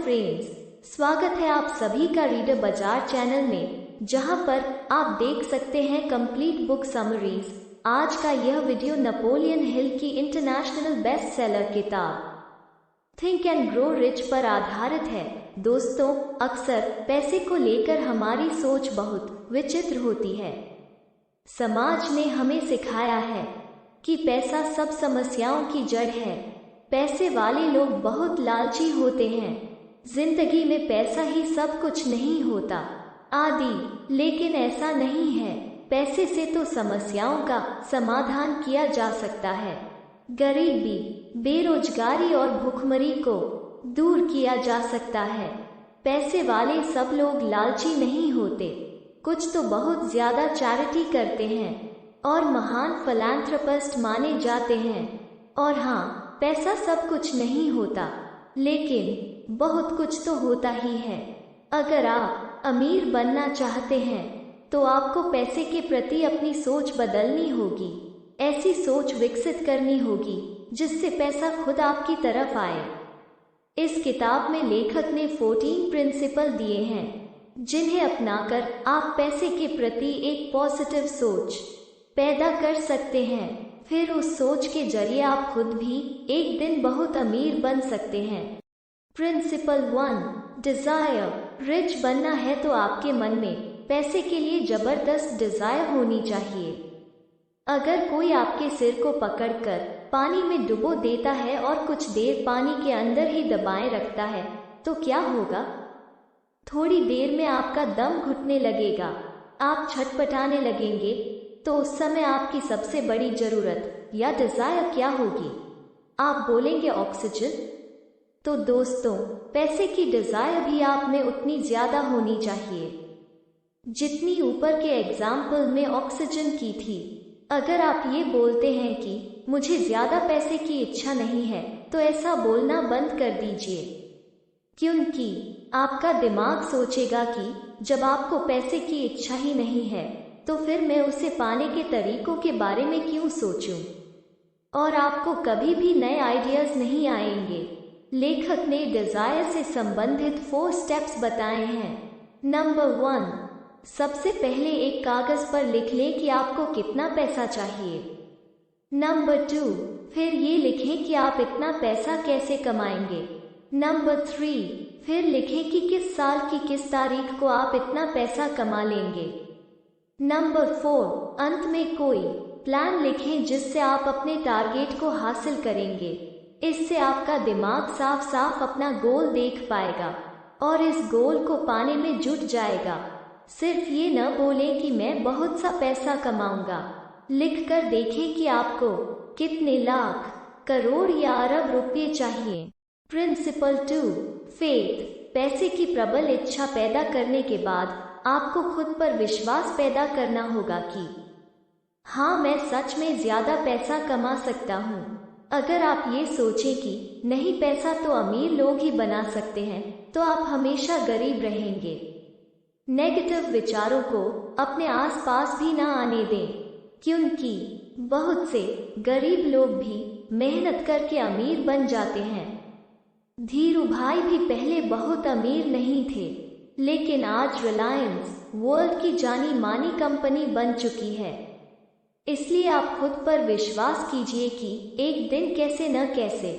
Friends, स्वागत है आप सभी का रीडर बाजार चैनल में, जहां पर आप देख सकते हैं कंप्लीट बुक समरीज। आज का यह वीडियो नेपोलियन हिल की इंटरनेशनल बेस्ट सेलर किताब थिंक एंड ग्रो रिच पर आधारित है। दोस्तों, अक्सर पैसे को लेकर हमारी सोच बहुत विचित्र होती है। समाज ने हमें सिखाया है कि पैसा सब समस्याओं की जड़ है। पैसे वाले लोग बहुत लालची होते हैं, जिंदगी में पैसा ही सब कुछ नहीं होता आदि। लेकिन ऐसा नहीं है। पैसे से तो समस्याओं का समाधान किया जा सकता है। गरीबी, बेरोजगारी और भूखमरी को दूर किया जा सकता है। पैसे वाले सब लोग लालची नहीं होते। कुछ तो बहुत ज्यादा चैरिटी करते हैं और महान फिलैंथ्रोपिस्ट माने जाते हैं। और हाँ, पैसा सब कुछ नहीं होता, लेकिन बहुत कुछ तो होता ही है। अगर आप अमीर बनना चाहते हैं तो आपको पैसे के प्रति अपनी सोच बदलनी होगी। ऐसी सोच विकसित करनी होगी जिससे पैसा खुद आपकी तरफ आए। इस किताब में लेखक ने 14 प्रिंसिपल दिए हैं जिन्हें अपनाकर आप पैसे के प्रति एक पॉजिटिव सोच पैदा कर सकते हैं। फिर उस सोच के जरिए आप खुद भी एक दिन बहुत अमीर बन सकते हैं। Principal 1, Dzire. रिच बनना है तो आपके मन में पैसे के लिए जबरदस्त डिजायर होनी चाहिए। अगर कोई आपके सिर को पकड़कर पानी में डुबो देता है और कुछ देर पानी के अंदर ही दबाए रखता है तो क्या होगा? थोड़ी देर में आपका दम घुटने लगेगा, आप छटपटाने लगेंगे। तो उस समय आपकी सबसे बड़ी जरूरत या डिजायर क्या होगी? आप बोलेंगे ऑक्सीजन। तो दोस्तों, पैसे की डिजायर भी आप में उतनी ज्यादा होनी चाहिए जितनी ऊपर के एग्जाम्पल में ऑक्सीजन की थी। अगर आप ये बोलते हैं कि मुझे ज्यादा पैसे की इच्छा नहीं है, तो ऐसा बोलना बंद कर दीजिए, क्योंकि आपका दिमाग सोचेगा कि जब आपको पैसे की इच्छा ही नहीं है तो फिर मैं उसे पाने के तरीकों के बारे में क्यों सोचूं? और आपको कभी भी नए आइडियाज नहीं आएंगे। लेखक ने डिजायर से संबंधित 4 स्टेप्स बताए हैं। नंबर 1, सबसे पहले एक कागज पर लिख लें कि आपको कितना पैसा चाहिए। नंबर 2, फिर ये लिखें कि आप इतना पैसा कैसे कमाएंगे। नंबर 3, फिर लिखें कि किस साल की किस तारीख को आप इतना पैसा कमा लेंगे। नंबर 4, अंत में कोई प्लान लिखें जिससे आप अपने टारगेट को हासिल करेंगे। इससे आपका दिमाग साफ साफ अपना गोल देख पाएगा और इस गोल को पाने में जुट जाएगा। सिर्फ ये न बोलें कि मैं बहुत सा पैसा कमाऊंगा। लिख कर देखें कि आपको कितने लाख, करोड़ या अरब रुपये चाहिए। Principle 2, faith. पैसे की प्रबल इच्छा पैदा करने के बाद आपको खुद पर विश्वास पैदा करना होगा कि हाँ, मैं सच में ज्यादा पैसा कमा सकता हूँ। अगर आप ये सोचें कि नहीं, पैसा तो अमीर लोग ही बना सकते हैं, तो आप हमेशा गरीब रहेंगे। नेगेटिव विचारों को अपने आसपास भी ना आने दें, क्योंकि बहुत से गरीब लोग भी मेहनत करके अमीर बन जाते हैं। धीरू भाई भी पहले बहुत अमीर नहीं थे, लेकिन आज रिलायंस वर्ल्ड की जानी मानी कंपनी बन चुकी है। इसलिए आप खुद पर विश्वास कीजिए कि एक दिन कैसे न कैसे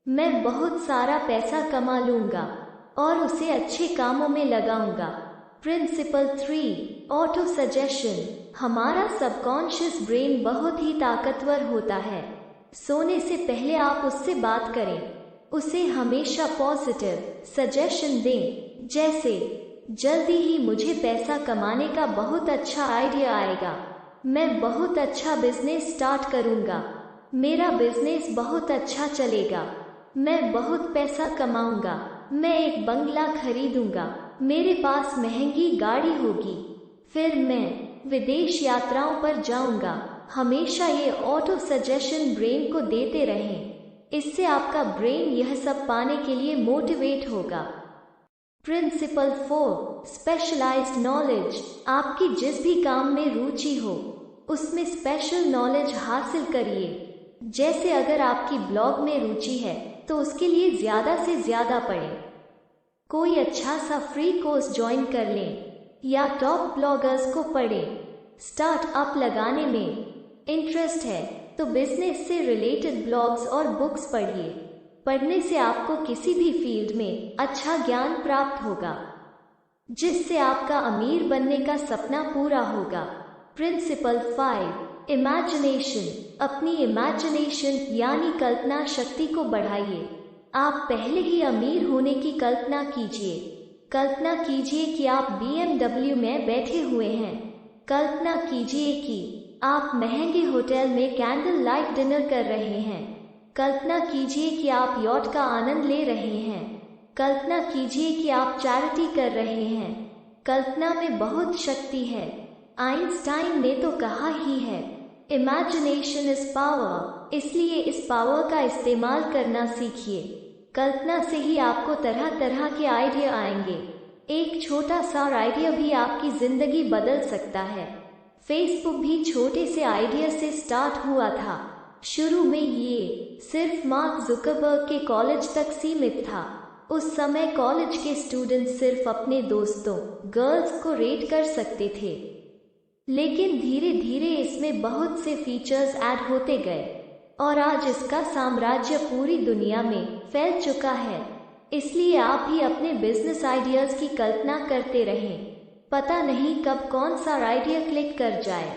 मैं बहुत सारा पैसा कमा लूंगा और उसे अच्छे कामों में लगाऊंगा। Principle 3, auto suggestion. हमारा सबकॉन्शियस ब्रेन बहुत ही ताकतवर होता है। सोने से पहले आप उससे बात करें, उसे हमेशा पॉजिटिव सजेशन दें, जैसे जल्दी ही मुझे पैसा कमाने का बहुत अच्छा आइडिया आएगा, मैं बहुत अच्छा बिजनेस स्टार्ट करूंगा, मेरा बिजनेस बहुत अच्छा चलेगा, मैं बहुत पैसा कमाऊंगा, मैं एक बंगला खरीदूंगा, मेरे पास महंगी गाड़ी होगी, फिर मैं विदेश यात्राओं पर जाऊंगा। हमेशा ये ऑटो सजेशन ब्रेन को देते रहें। इससे आपका ब्रेन यह सब पाने के लिए मोटिवेट होगा। Principle 4, specialised knowledge. आपकी जिस भी काम में रुचि हो उसमें स्पेशल नॉलेज हासिल करिए। जैसे अगर आपकी ब्लॉग में रुचि है तो उसके लिए ज्यादा से ज्यादा पढ़ें। कोई अच्छा सा फ्री कोर्स ज्वाइन कर लें या टॉप ब्लॉगर्स को पढ़ें। स्टार्टअप लगाने में इंटरेस्ट है तो बिजनेस से रिलेटेड ब्लॉग्स और बुक्स पढ़िए। पढ़ने से आपको किसी भी फील्ड में अच्छा ज्ञान प्राप्त होगा, जिससे आपका अमीर बनने का सपना पूरा होगा। Principal 5, imagination. अपनी इमेजिनेशन यानी कल्पना शक्ति को बढ़ाइए। आप पहले ही अमीर होने की कल्पना कीजिए। कल्पना कीजिए कि आप BMW में बैठे हुए हैं। कल्पना कीजिए कि आप महंगे होटल में कैंडल लाइट डिनर कर रहे हैं। कल्पना कीजिए कि आप यॉट का आनंद ले रहे हैं। कल्पना कीजिए कि आप चैरिटी कर रहे हैं। कल्पना में बहुत शक्ति है। आइंस्टाइन ने तो कहा ही है, इमेजिनेशन इज पावर। इसलिए इस पावर का इस्तेमाल करना सीखिए। कल्पना से ही आपको तरह तरह के आइडिया आएंगे। एक छोटा सा आइडिया भी आपकी जिंदगी बदल सकता है। फेसबुक भी छोटे से आइडिया से स्टार्ट हुआ था। शुरू में ये सिर्फ मार्क जुकरबर्ग के कॉलेज तक सीमित था। उस समय कॉलेज के स्टूडेंट्स सिर्फ अपने दोस्तों गर्ल्स को रेट कर सकते थे, लेकिन धीरे धीरे इसमें बहुत से फीचर्स ऐड होते गए और आज इसका साम्राज्य पूरी दुनिया में फैल चुका है। इसलिए आप भी अपने बिजनेस आइडियाज की कल्पना करते रहें। पता नहीं कब कौन सा आइडिया क्लिक कर जाए।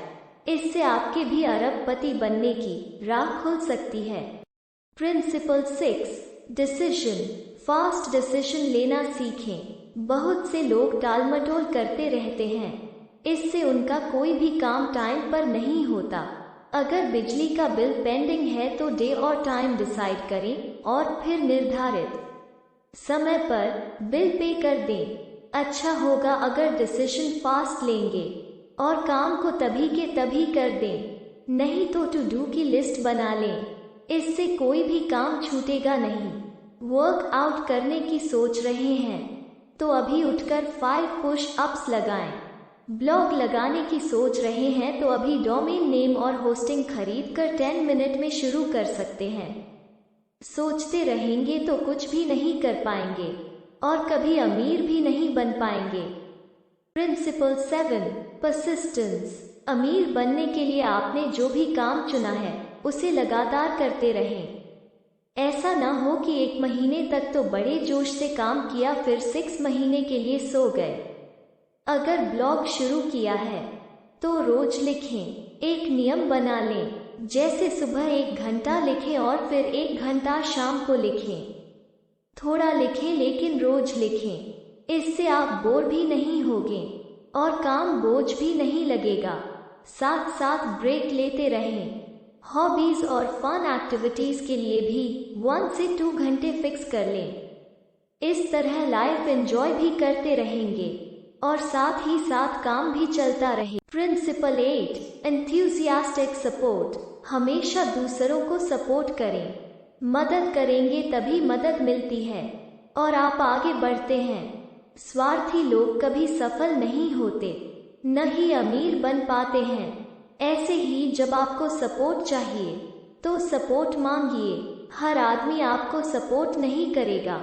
इससे आपके भी अरबपति बनने की राह खुल सकती है। Principal 6, decision. फास्ट डिसीजन लेना सीखें। बहुत से लोग टालमटोल करते रहते हैं, इससे उनका कोई भी काम टाइम पर नहीं होता। अगर बिजली का बिल पेंडिंग है तो डे और टाइम डिसाइड करें और फिर निर्धारित समय पर बिल पे कर दें। अच्छा होगा अगर डिसीजन फास्ट लेंगे और काम को तभी के तभी कर दें, नहीं तो टू डू की लिस्ट बना लें। इससे कोई भी काम छूटेगा नहीं। वर्कआउट करने की सोच रहे हैं तो अभी उठकर 5 पुश अप्स लगाएं। ब्लॉग लगाने की सोच रहे हैं तो अभी डोमेन नेम और होस्टिंग खरीद कर 10 मिनट में शुरू कर सकते हैं। सोचते रहेंगे तो कुछ भी नहीं कर पाएंगे और कभी अमीर भी नहीं बन पाएंगे। Principle 7, persistence. अमीर बनने के लिए आपने जो भी काम चुना है उसे लगातार करते रहें। ऐसा ना हो कि 1 महीने तक तो बड़े जोश से काम किया, फिर 6 महीने के लिए सो गए। अगर ब्लॉग शुरू किया है तो रोज लिखें। एक नियम बना लें, जैसे सुबह 1 घंटा लिखें और फिर 1 घंटा शाम को लिखें। थोड़ा लिखें लेकिन रोज लिखें। इससे आप बोर भी नहीं होंगे और काम बोझ भी नहीं लगेगा। साथ साथ ब्रेक लेते रहें। हॉबीज और फन एक्टिविटीज के लिए भी 1 से 2 घंटे फिक्स कर लें। इस तरह लाइफ एंजॉय भी करते रहेंगे और साथ ही साथ काम भी चलता रहे। Principle 8, enthusiastic support. हमेशा दूसरों को सपोर्ट करें। मदद करेंगे तभी मदद मिलती है और आप आगे बढ़ते हैं। स्वार्थी लोग कभी सफल नहीं होते, न ही अमीर बन पाते हैं। ऐसे ही जब आपको सपोर्ट चाहिए तो सपोर्ट मांगिए। हर आदमी आपको सपोर्ट नहीं करेगा।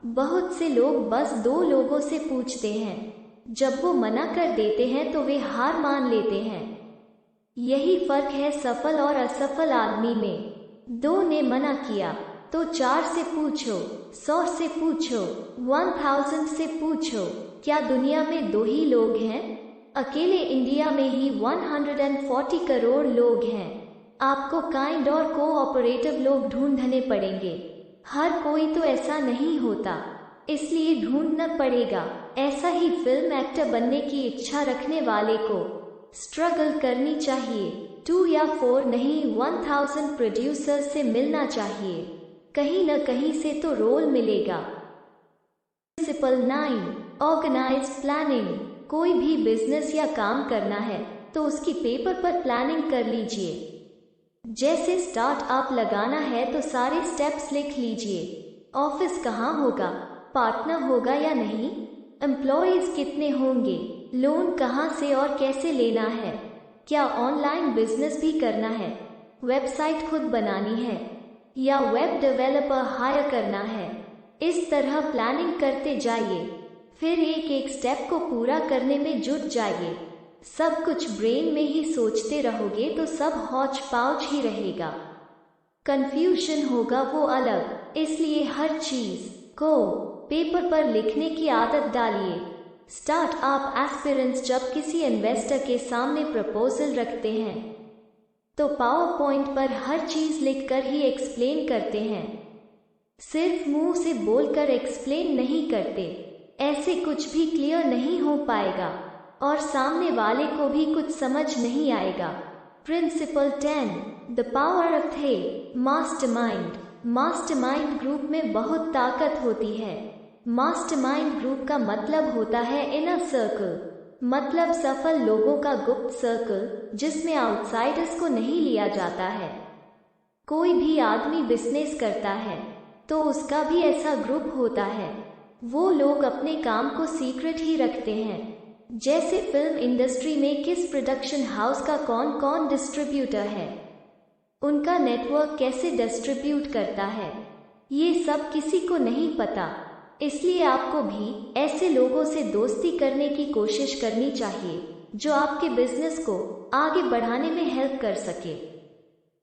बहुत से लोग बस 2 लोगों से पूछते हैं, जब वो मना कर देते हैं तो वे हार मान लेते हैं। यही फर्क है सफल और असफल आदमी में। 2 ने मना किया तो 4 से पूछो, 100 से पूछो, 1000 से पूछो। क्या दुनिया में 2 ही लोग हैं? अकेले इंडिया में ही 140 करोड़ लोग हैं। आपको काइंड और कोऑपरेटिव लोग ढूंढने पड़ेंगे। हर कोई तो ऐसा नहीं होता, इसलिए ढूंढना पड़ेगा। ऐसा ही फिल्म एक्टर बनने की इच्छा रखने वाले को स्ट्रगल करनी चाहिए। 2 या 4 नहीं, 1000 प्रोड्यूसर से मिलना चाहिए। कहीं न कहीं से तो रोल मिलेगा। Principle 9, organised planning. कोई भी बिजनेस या काम करना है तो उसकी पेपर पर प्लानिंग कर लीजिए। जैसे स्टार्टअप लगाना है तो सारे स्टेप्स लिख लीजिए। ऑफिस कहाँ होगा, पार्टनर होगा या नहीं, एम्प्लॉयज कितने होंगे, लोन कहाँ से और कैसे लेना है, क्या ऑनलाइन बिजनेस भी करना है, वेबसाइट खुद बनानी है या वेब डेवलपर हायर करना है। इस तरह प्लानिंग करते जाइए, फिर एक एक स्टेप को पूरा करने में जुट जाइए। सब कुछ ब्रेन में ही सोचते रहोगे तो सब हौच पाउच ही रहेगा, कंफ्यूजन होगा वो अलग। इसलिए हर चीज को पेपर पर लिखने की आदत डालिए। स्टार्टअप एस्पिरेंट्स जब किसी इन्वेस्टर के सामने प्रपोजल रखते हैं तो पावर पॉइंट पर हर चीज लिखकर ही एक्सप्लेन करते हैं, सिर्फ मुंह से बोलकर एक्सप्लेन नहीं करते। ऐसे कुछ भी क्लियर नहीं हो पाएगा और सामने वाले को भी कुछ समझ नहीं आएगा। प्रिंसिपल 10, द पावर ऑफ थे मास्टरमाइंड। मास्टरमाइंड ग्रुप में बहुत ताकत होती है। मास्टरमाइंड ग्रुप का मतलब होता है इनर सर्कल, मतलब सफल लोगों का गुप्त सर्कल जिसमें आउटसाइडर्स को नहीं लिया जाता है। कोई भी आदमी बिजनेस करता है तो उसका भी ऐसा ग्रुप होता है। वो लोग अपने काम को सीक्रेट ही रखते हैं। जैसे फिल्म इंडस्ट्री में किस प्रोडक्शन हाउस का कौन कौन डिस्ट्रीब्यूटर है, उनका नेटवर्क कैसे डिस्ट्रीब्यूट करता है, ये सब किसी को नहीं पता। इसलिए आपको भी ऐसे लोगों से दोस्ती करने की कोशिश करनी चाहिए जो आपके बिजनेस को आगे बढ़ाने में हेल्प कर सके।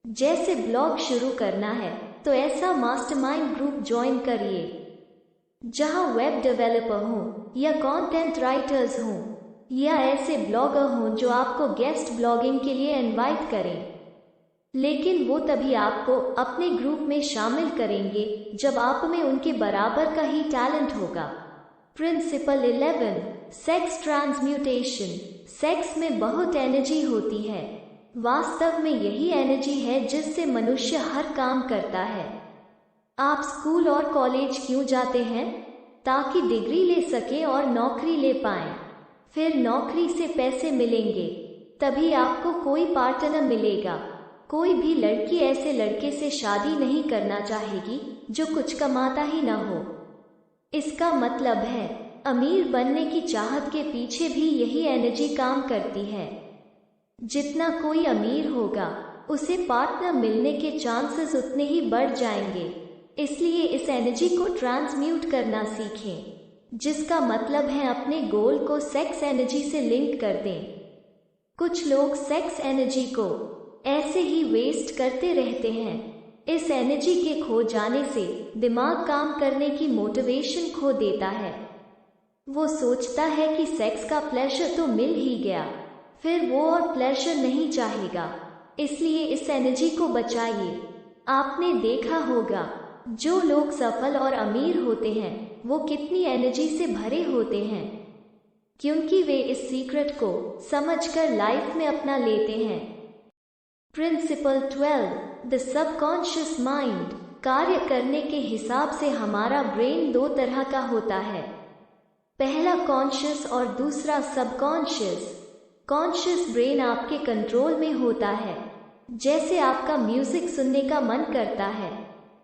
जैसे ब्लॉग शुरू करना है तो ऐसा मास्टरमाइंड ग्रुप ज्वाइन करिए जहां वेब डेवलपर हों या कंटेंट राइटर्स हों या ऐसे ब्लॉगर हों जो आपको गेस्ट ब्लॉगिंग के लिए इनवाइट करें। लेकिन वो तभी आपको अपने ग्रुप में शामिल करेंगे जब आप में उनके बराबर का ही टैलेंट होगा। Principle 11, sex transmutation. सेक्स में बहुत एनर्जी होती है। वास्तव में यही एनर्जी है जिससे मनुष्य हर काम करता है। आप स्कूल और कॉलेज क्यों जाते हैं? ताकि डिग्री ले सके और नौकरी ले पाएं। फिर नौकरी से पैसे मिलेंगे, तभी आपको कोई पार्टनर मिलेगा। कोई भी लड़की ऐसे लड़के से शादी नहीं करना चाहेगी जो कुछ कमाता ही ना हो। इसका मतलब है अमीर बनने की चाहत के पीछे भी यही एनर्जी काम करती है। जितना कोई अमीर होगा उसे पार्टनर मिलने के चांसेस उतने ही बढ़ जाएंगे। इसलिए इस एनर्जी को ट्रांसम्यूट करना सीखें, जिसका मतलब है अपने गोल को सेक्स एनर्जी से लिंक कर दें। कुछ लोग सेक्स एनर्जी को ऐसे ही वेस्ट करते रहते हैं। इस एनर्जी के खो जाने से दिमाग काम करने की मोटिवेशन खो देता है। वो सोचता है कि सेक्स का प्लेजर तो मिल ही गया, फिर वो और प्लेजर नहीं चाहेगा। इसलिए इस एनर्जी को बचाइए। आपने देखा होगा जो लोग सफल और अमीर होते हैं वो कितनी एनर्जी से भरे होते हैं, क्योंकि वे इस सीक्रेट को समझकर लाइफ में अपना लेते हैं। Principle 12, the subconscious mind. कार्य करने के हिसाब से हमारा ब्रेन दो तरह का होता है, पहला कॉन्शियस और दूसरा सबकॉन्शियस। कॉन्शियस ब्रेन आपके कंट्रोल में होता है। जैसे आपका म्यूजिक सुनने का मन करता है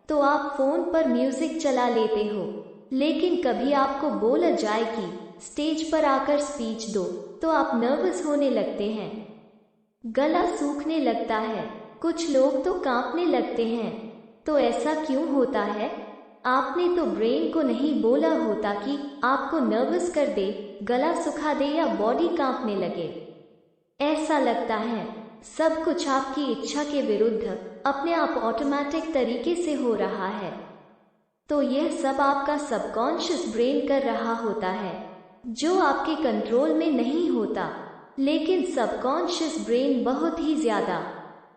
तो आप फोन पर म्यूजिक चला लेते हो, लेकिन कभी आपको बोला जाए कि स्टेज पर आकर स्पीच दो तो आप नर्वस होने लगते हैं, गला सूखने लगता है, कुछ लोग तो कांपने लगते हैं। तो ऐसा क्यों होता है? आपने तो ब्रेन को नहीं बोला होता कि आपको नर्वस कर दे, गला सुखा दे या बॉडी कांपने लगे। ऐसा लगता है सब कुछ आपकी इच्छा के विरुद्ध अपने आप ऑटोमेटिक तरीके से हो रहा है। तो यह सब आपका सबकॉन्शियस ब्रेन कर रहा होता है, जो आपके कंट्रोल में नहीं होता। लेकिन सबकॉन्शियस ब्रेन बहुत ही ज्यादा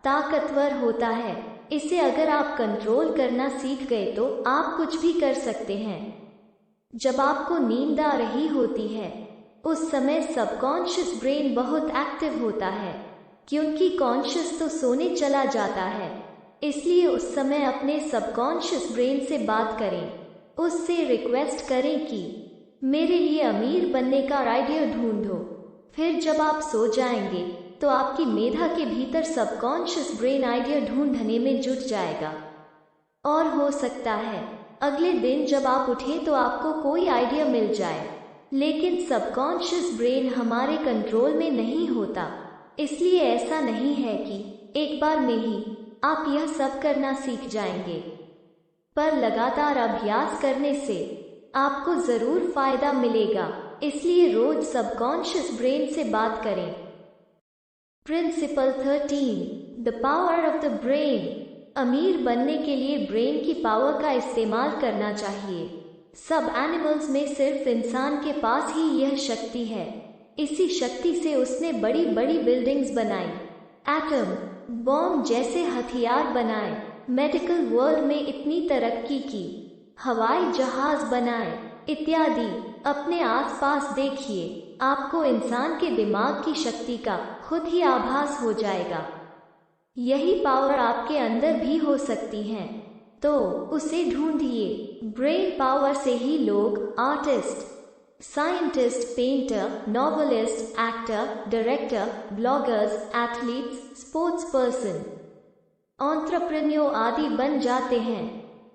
ताकतवर होता है। इसे अगर आप कंट्रोल करना सीख गए तो आप कुछ भी कर सकते हैं। जब आपको नींद आ रही होती है उस समय सबकॉन्शियस ब्रेन बहुत एक्टिव होता है, क्योंकि कॉन्शियस तो सोने चला जाता है। इसलिए उस समय अपने सबकॉन्शियस ब्रेन से बात करें, उससे रिक्वेस्ट करें कि मेरे लिए अमीर बनने का आइडिया ढूंढो। फिर जब आप सो जाएंगे तो आपकी मेधा के भीतर सबकॉन्शियस ब्रेन आइडिया ढूंढने में जुट जाएगा। और हो सकता है अगले दिन जब आप उठें तो आपको कोई आइडिया मिल जाए, लेकिन सबकॉन्शियस ब्रेन हमारे कंट्रोल में नहीं होता। इसलिए ऐसा नहीं है कि एक बार में ही आप यह सब करना सीख जाएंगे। पर लगातार अभ्यास करने से आपको जरूर फायदा मिलेगा। इसलिए रोज सबकॉन्शियस ब्रेन से बात करें। Principle 13, the power of the brain. अमीर बनने के लिए ब्रेन की पावर का इस्तेमाल करना चाहिए। सब एनिमल्स में सिर्फ इंसान के पास ही यह शक्ति है। इसी शक्ति से उसने बड़ी बड़ी बिल्डिंग्स बनाई, एटम बॉम्ब जैसे हथियार बनाए, मेडिकल वर्ल्ड में इतनी तरक्की की, हवाई जहाज बनाए इत्यादि। अपने आसपास देखिए, आपको इंसान के दिमाग की शक्ति का खुद ही आभास हो जाएगा। यही पावर आपके अंदर भी हो सकती है, तो उसे ढूंढिए। ब्रेन पावर से ही लोग artist, scientist, painter, novelist, actor, director, bloggers, athletes, sports person, entrepreneur आदि बन जाते हैं।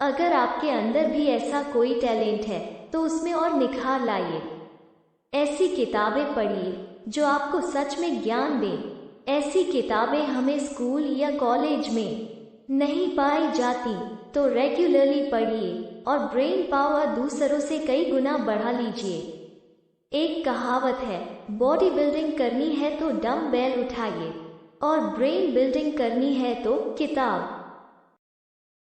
अगर आपके अंदर भी ऐसा कोई टैलेंट है तो उसमें और निखार लाइए। ऐसी किताबें पढ़िए जो आपको सच में ज्ञान दें। ऐसी किताबें हमें स्कूल या कॉलेज में नहीं पाई जाती, तो रेगुलरली पढ़िए और ब्रेन पावर दूसरों से कई गुना बढ़ा लीजिए। एक कहावत है, बॉडी बिल्डिंग करनी है तो डंबेल उठाइए और ब्रेन बिल्डिंग करनी है तो किताब।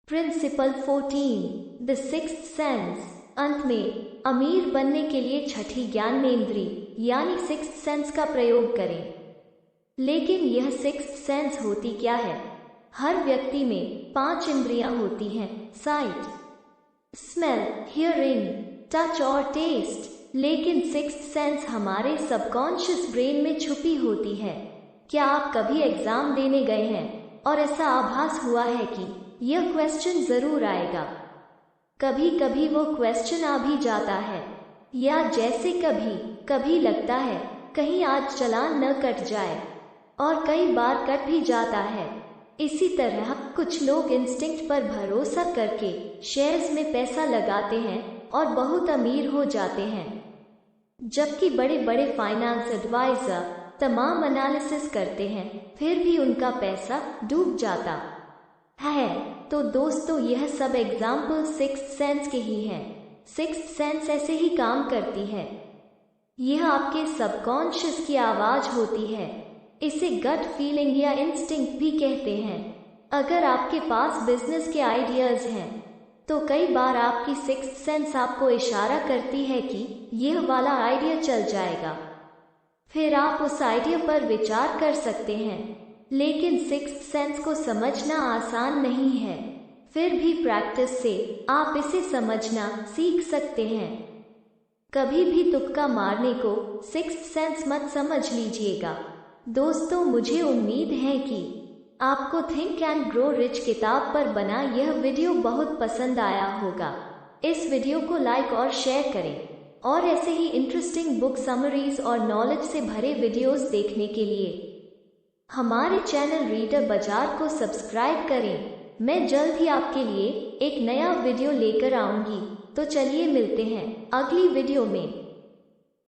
Principle 14, the sixth sense. अंत में अमीर बनने के लिए छठी ज्ञानेंद्री यानी सिक्स्थ सेंस का प्रयोग करें। लेकिन यह सिक्स्थ सेंस होती क्या है? हर व्यक्ति में 5 इंद्रियां होती हैं, साइट, स्मेल, हियरिंग, टच और टेस्ट। लेकिन सिक्स्थ सेंस हमारे सबकॉन्शियस ब्रेन में छुपी होती है। क्या आप कभी एग्जाम देने गए हैं और ऐसा आभास हुआ है कि यह क्वेश्चन जरूर आएगा? कभी कभी वो क्वेश्चन आ भी जाता है, या जैसे कभी कभी लगता है कहीं आज चालान न कट जाए, और कई बार कट भी जाता है। इसी तरह कुछ लोग इंस्टिंक्ट पर भरोसा करके शेयर्स में पैसा लगाते हैं और बहुत अमीर हो जाते हैं, जबकि बड़े बड़े फाइनेंस एडवाइजर तमाम एनालिसिस करते हैं फिर भी उनका पैसा डूब जाता है। तो दोस्तों, यह सब एग्जाम्पल सिक्स्थ सेंस के ही हैं। सिक्स्थ सेंस ऐसे ही काम करती है। यह आपके सबकॉन्शियस की आवाज होती है। इसे गट फीलिंग या इंस्टिंक्ट भी कहते हैं। अगर आपके पास बिजनेस के आइडियाज हैं तो कई बार आपकी सिक्स्थ सेंस आपको इशारा करती है कि यह वाला आइडिया चल जाएगा। फिर आप उस आइडिया पर विचार कर सकते हैं। लेकिन सिक्स्थ सेंस को समझना आसान नहीं है। फिर भी प्रैक्टिस से आप इसे समझना सीख सकते हैं। कभी भी तुक्का मारने को सिक्स्थ सेंस मत समझ लीजिएगा। दोस्तों, मुझे उम्मीद है कि आपको थिंक एंड ग्रो रिच किताब पर बना यह वीडियो बहुत पसंद आया होगा। इस वीडियो को लाइक और शेयर करें और ऐसे ही इंटरेस्टिंग बुक समरीज और नॉलेज से भरे वीडियोस देखने के लिए हमारे चैनल रीडर बाजार को सब्सक्राइब करें। मैं जल्द ही आपके लिए एक नया वीडियो लेकर आऊंगी। तो चलिए मिलते हैं अगली वीडियो में।